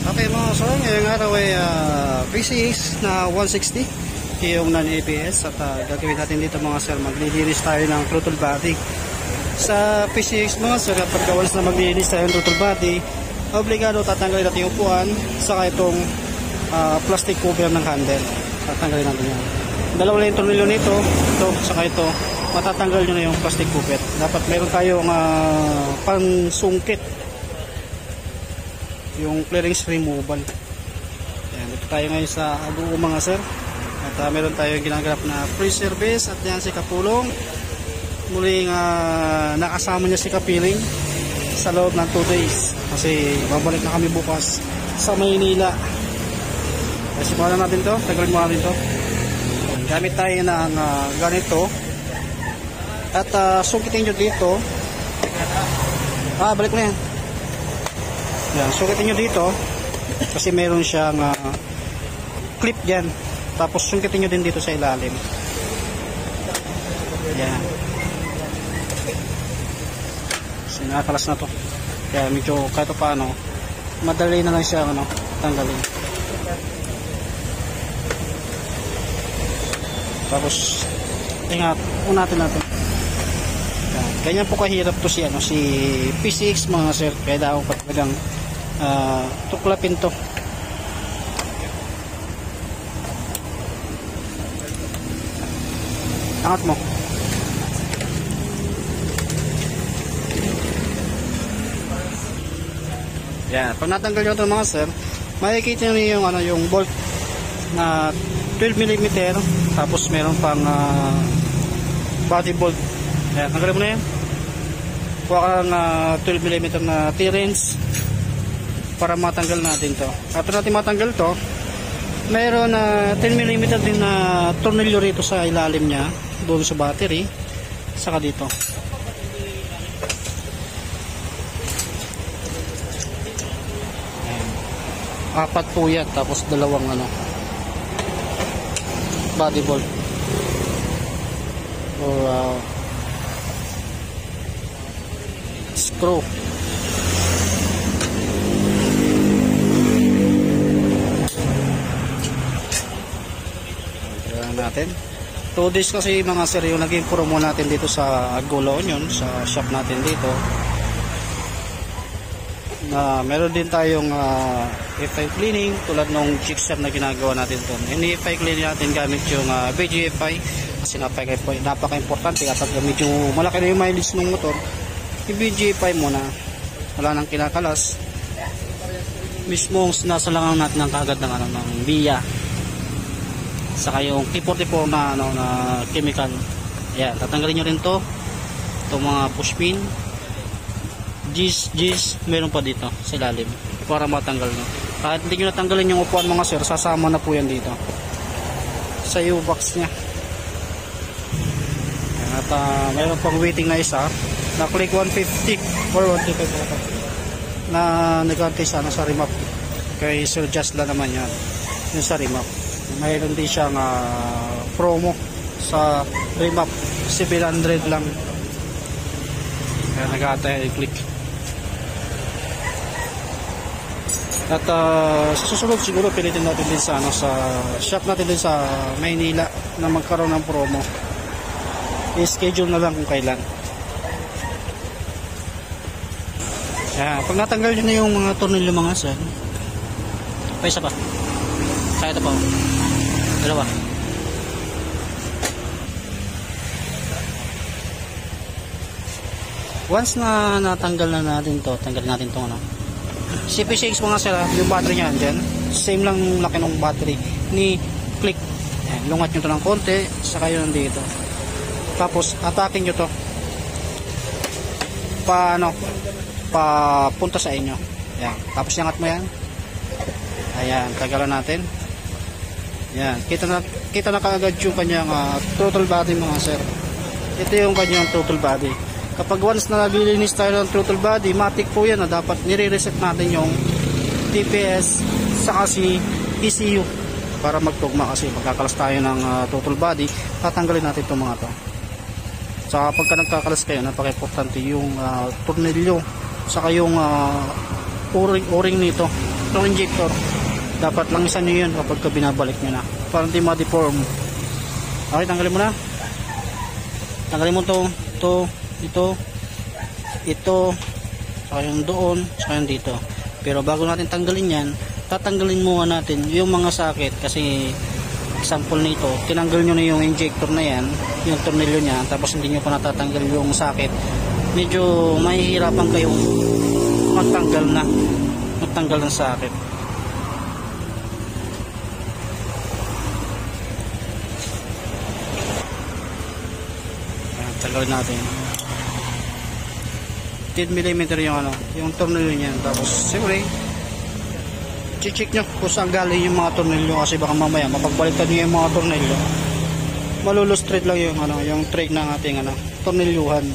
Okay mga sir, ngayong araw ay PCX na 160 yung non-ABS at gagawin natin dito mga sir, maglilinis tayo ng throttle body. Sa PCX mga sir, kapag once na maglilinis tayo ng throttle body, obligado tatanggalin natin yung upuan saka itong plastic cover ng handle. Tatanggalin natin yan. Dalawa lang yung tornilyo nito, ito saka ito, matatanggal nyo na yung plastic cover. Dapat meron tayong pansungkit, yung clearance removal. Ayan, dito tayo ngayon sa Aguo mga sir, at meron tayong ginaganap na free service. At yan si Kapulong, muling nakasama niya si Kapiling sa loob ng 2 days kasi babalik na kami bukas sa Maynila. Kasi muna natin to, tagalin mo natin to. Gamit tayo ng ganito at sungkitin nyo dito. Balik na yan. Yan, sukitin nyo dito kasi meron siyang clip dyan. Tapos sungkitin nyo din dito sa ilalim. Yan. Kasi nakakalas na to. Kaya medyo kahit paano madali na lang siya tanggalin. Tapos ingat, unatin natin. Yan. Ganyan po kahirap to si PCX mga sir. Kaya daw talagang tuklapin to. Angat mo. Yan, pag natanggal nyo ito mga sir, makikita nyo yung bolt na 12mm, tapos meron pang body bolt. Yan, tanggalin mo na yan. Kuha ka ng 12mm na T-rings para matanggal natin to. After natin matanggal to, mayroon na 10mm din na tornilyo rito sa ilalim niya, doon sa battery, saka dito. Ayan. 4 po yan, tapos dalawang body bolt or screw. Natin 2 days kasi mga sir yung naging promo natin dito sa Aguo Union, sa shop natin dito, na meron din tayong FI cleaning tulad ng jigsaw na ginagawa natin doon. Ini-FI clean natin gamit yung BGFI kasi napaka-importante kapag medyo malaki na yung mileage ng motor, i-BGFI muna, wala nang kinakalas, mismo nasa langang natin ng kagad ng biya saka yung T44 na chemical. Ayan, tatanggalin nyo rin to, itong mga push pin, G's, meron pa dito sa ilalim para matanggal nyo. Kahit hindi nyo natanggalin yung upuan mga sir, sasama na po yan dito sa U-box nya. Ayan, at meron pang waiting na isa na click 150 or 125 na nag-antay sana sa remap kay Sir Jasla naman yan, yung sa remap. Mayroon din siyang promo sa remap, 700 lang. Kaya nag-aantay i-click. At sa susunod siguro pilitin natin din sa shop natin din sa Maynila na magkaroon ng promo. I-schedule na lang kung kailan. Kaya pag natanggal nyo na yung mga tornilyo mga sir, pa isa pa. Kaya ito pa. Dalawa. Once na natanggal na natin to, tanggalin natin itong CP6 mga sir, yung battery niya dyan, same lang laki ng battery ni click. Ayan, lungat nyo to ng konti, saka yun dito. Tapos atakin nyo to papunta sa inyo. Ayan, tapos yangat mo yan. Ayan, tagalan natin. Ayan, kita na kaagad yung kanyang throttle body mga sir. Ito yung kanyang throttle body. Kapag once na nabilinis tayo ng throttle body, matik po yan na dapat nire-reset natin yung TPS sa kasi ECU para magtugma, kasi magkakalas tayo ng throttle body, tatanggalin natin itong mga to. Saka pagka nagkakalas kayo, napaka-importante yung tornilyo saka yung o-ring nito itong injector. Dapat langisan nyo yun kapag binabalik nyo na para hindi ma-deform. Okay, tanggalin mo na. Tanggalin mo ito, saka yung doon, saka yung dito. Pero bago natin tanggalin yan, tatanggalin muna natin yung mga sakit. Kasi example nito, tinanggal nyo na yung injector na yan, yung tornilyo nya, tapos hindi nyo pa natatanggal yung sakit, medyo mahihirapan kayong magtanggal ng sakit. Tanggalin natin 10mm yung tornilyo niya. Tapos siyempre check nyo kung saan galing yung mga tornilyo, kasi baka mamaya mapagbaliktad nyo yung mga tornilyo, malulustrate lang yung tray ng ating tornilyuhan.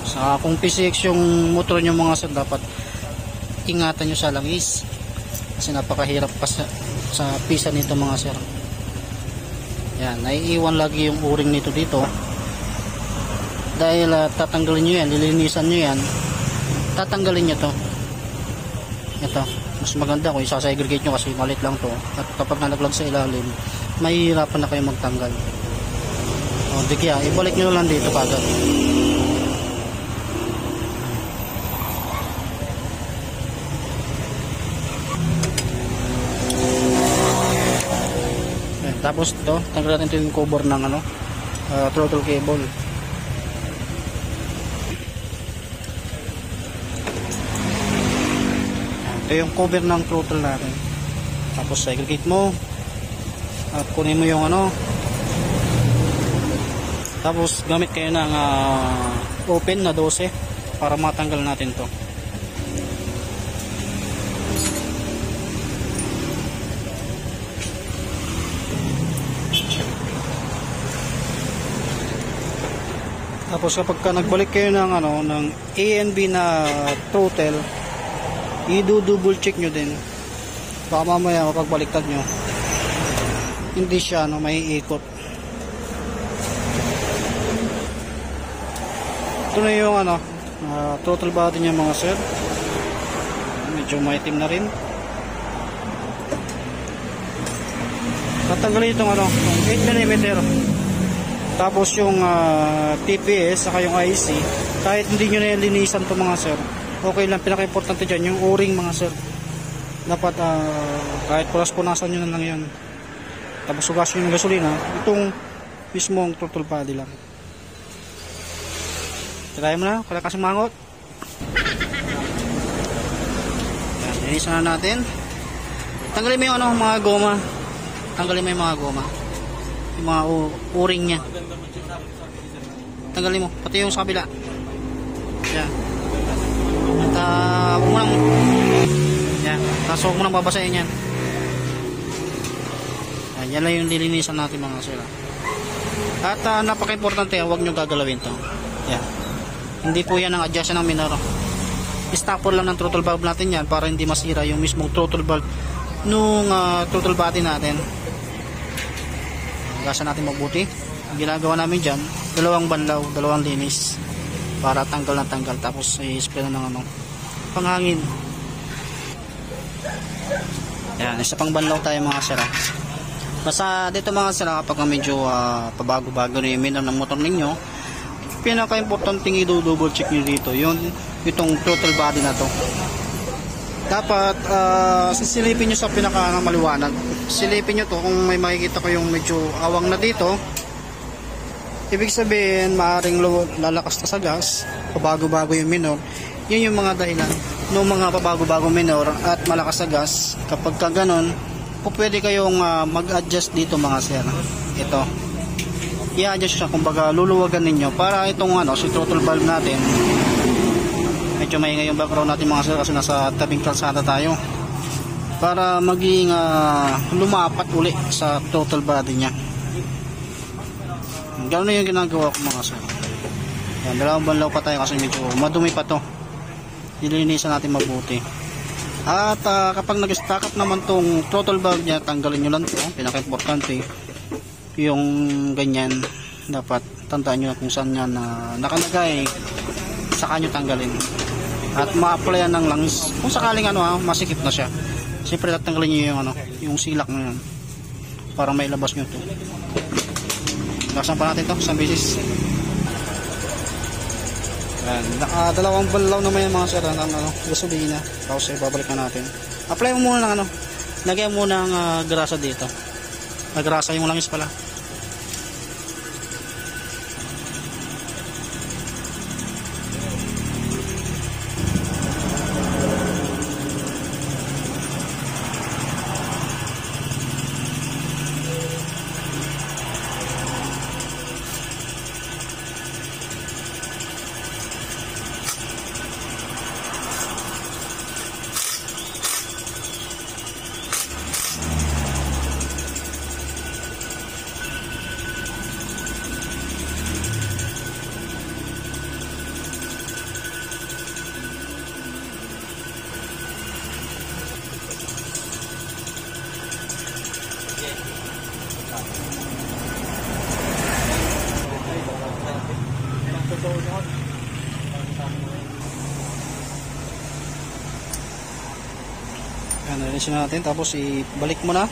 Saka kung PCX yung motor nyo mga sir, dapat ingatan nyo sa langis kasi napakahirap pa sa pisa nito mga sir. Yan, naiiwan lagi yung o-ring nito dito. Dahil tatanggalin nyo yan, lilinisan nyo yan, tatanggalin nyo to. Ito, mas maganda kung isa-segregate nyo kasi malit lang to. At kapag nalaglag sa ilalim, mahihirapan na kayo magtanggal. O, di kaya, ibalik nyo lang dito kagad. Tapos ito, tanggal natin ito yung cover ng throttle cable. Ito yung cover ng throttle natin. Tapos segregate mo at kunin mo yung tapos gamit kayo ng open na 12 para matanggal natin to. Tapos kapag nagbalik kayo ng A and B na throttle, i-double check nyo din. Baka mamaya mapagbaliktad nyo, hindi siya maiikot. Ito na yung throttle body nya mga sir. Medyo maitim na rin. Tatanggalin itong 8mm. Tapos yung TPS saka yung IC, kahit hindi nyo na linisan to mga sir, okay lang. Pinaka-importante dyan yung o-ring mga sir. Dapat kahit punas-punasan nyo na lang yan. Tapos hugasin yung gasolina, itong mismong throttle body lang. Try mo na, kala kasing mangot. Linisan na natin. Tanggalin mo yung mga goma. Tanggalin mo yung mga goma, yung mga o-ring nya. Tanggalin mo pati yung sa kabila. Yan. At huwag mo lang huwag mo lang babasahin yan. Yan lang yung lilinisan natin mga sir. At napaka-importante, huwag nyo gagalawin to. Yan. Hindi po yan ang adjustment ng minor. Stopper lang ng throttle valve natin yan para hindi masira yung mismong throttle valve nung throttle body natin. Gasan natin mabuti. Ang ginagawa namin dyan, dalawang banlaw, dalawang linis para tanggal na tanggal. Tapos i-spray na ng panghangin. Yan, isa pang banlaw tayo mga sir. Basta dito mga sir, kapag medyo pabago-bago na yung minor ng motor ninyo, pinaka-importante i-double check nyo dito itong throttle body na to. Dapat sisilipin nyo sa pinaka-maliwanag. Silipin nyo to kung may makikita ko yung medyo awang na dito. Ibig sabihin maaaring lalakas na sa gas, pabago-bago yung minor. Yun yung mga dahilan ng mga pabago-bago minor at malakas sa gas. Kapag ka ganon, pwede kayong mag-adjust dito mga sir. Ito, i-adjust siya, kumbaga luluwagan ninyo para itong si throttle valve natin. Medyo maingay yung background natin mga sir kasi nasa tabing kalsada tayo, para maging lumapat uli sa throttle body nya. Gano'n yung ginagawa ko mga sir. Yan, dalawang banlaw pa tayo kasi medyo madumi pa to. Nilinisan natin mabuti. At kapag nag-stack up naman tong throttle valve nya, tanggalin nyo lang to. Pinaka-importante yung ganyan, dapat tandaan nyo kung saan yan nakalagay, saka nyo tanggalin. At ma-applyan ng langis kung sakaling masikip na siya. Siyempre tatanggalin nyo yung yung silak na yan para may labas nyo to. Laksan pa natin to sa bisis. Yan, dalawang balaw naman yung mga sir ng gasolina. Tapos babalik na natin. Apply mo muna ng lagyan mo ng grasa dito. Grasa yung langis pala. Yan, nalisin natin. Tapos ibalik mo na.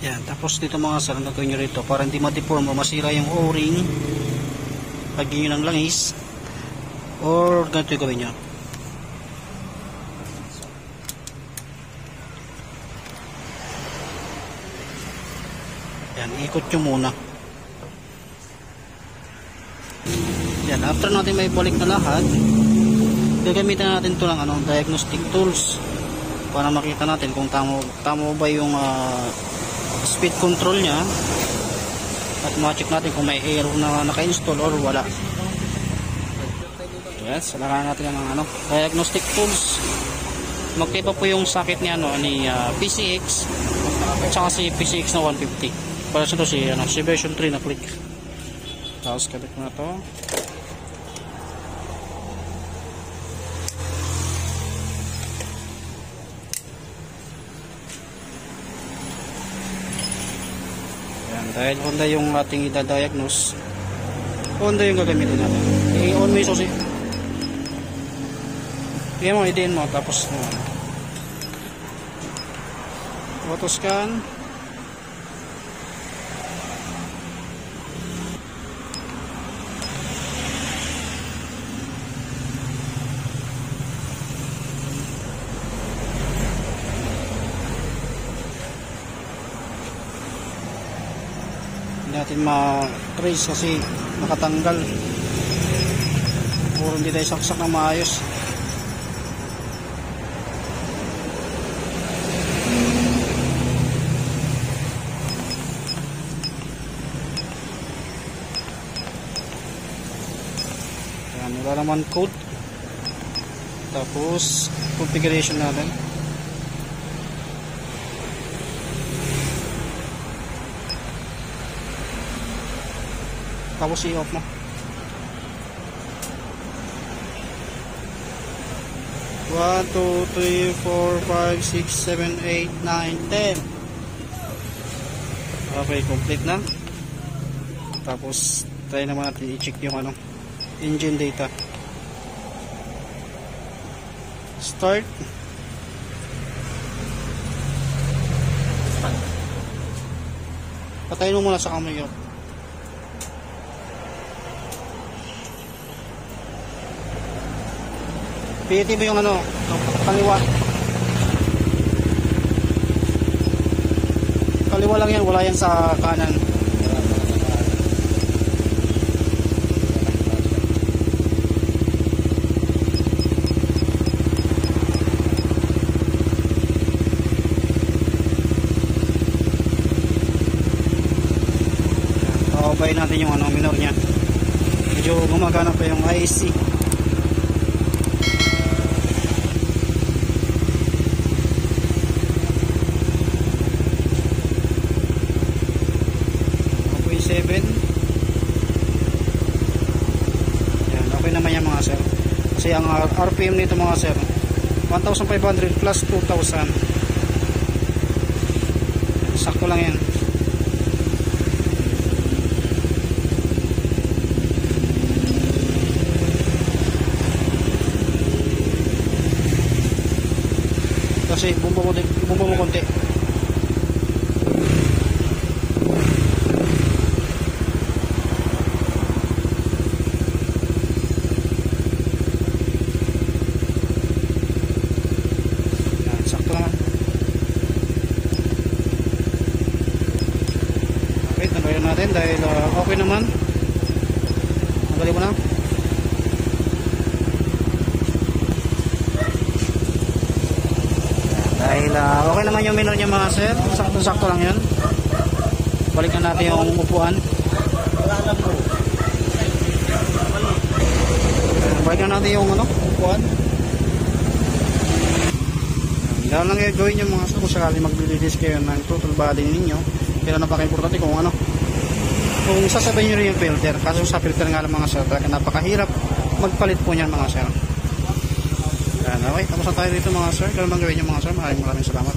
Yan, tapos dito mga sir, ang gagawin nyo rito para hindi ma-deform o masira yung o-ring, lagyan nyo ng langis, or ganito yung gawin nyo. Yan, ikot nyo muna. Yan, after natin may balik na lahat, gagamitan natin ito ng diagnostic tools para makita natin kung tama ba yung speed control nya, at ma-check natin kung may error na naka-install or wala. Yes, salakan natin ang diagnostic tools. Magkaiba po yung socket ni PCX at saka si PCX na 150. Para sa ito si version 3 na click. Tapos kabit mo na to. Yan, dahil Honda yung ating i-diagnose, Honda yung gagamitin natin. I-on mo yung susi. Tingnan mo, i-din mo, tapos auto scan. Hindi natin ma-trace kasi nakatanggal, puro hindi tayo saksak na maayos. Yan, wala naman code. Tapos configuration natin. Tapos i-off mo. 1, 2, 3, 4, 5, 6, 7, 8, 9, 10. Okay, complete na. Tapos try naman natin i-check yung engine data. Start. Patayin mo muna sa kamay yun. Pilitin mo yung kaliwa. Kaliwa lang yan, wala yan sa kanan. Babayin natin yung minor nya. Medyo gumagana pa yung IC. Yan, okay naman yan mga sir. Kasi ang RPM nito mga sir 1,500 plus 2,000. Sakto lang yan. Kasi bumba mo konti. Sakto naman. Okay, tanggalin natin dahil okay naman. Tanggalin mo na. Dahil okay naman yung minor niya mga sir. Sakto-sakto lang yun. Balikan natin yung upuan. Balikan natin yung upuan. Dahil lang gawin yung mga sir kung sakali maglilinis kayo ng total body ninyo. Pero napaka-importante kung kung sasabihin nyo rin yung filter. Kaso sa filter nga lang mga sir, napakahirap magpalit po niyan mga sir. Okay, tapos na tayo dito mga sir. Ganun bang gawin yung mga sir? Maraming salamat.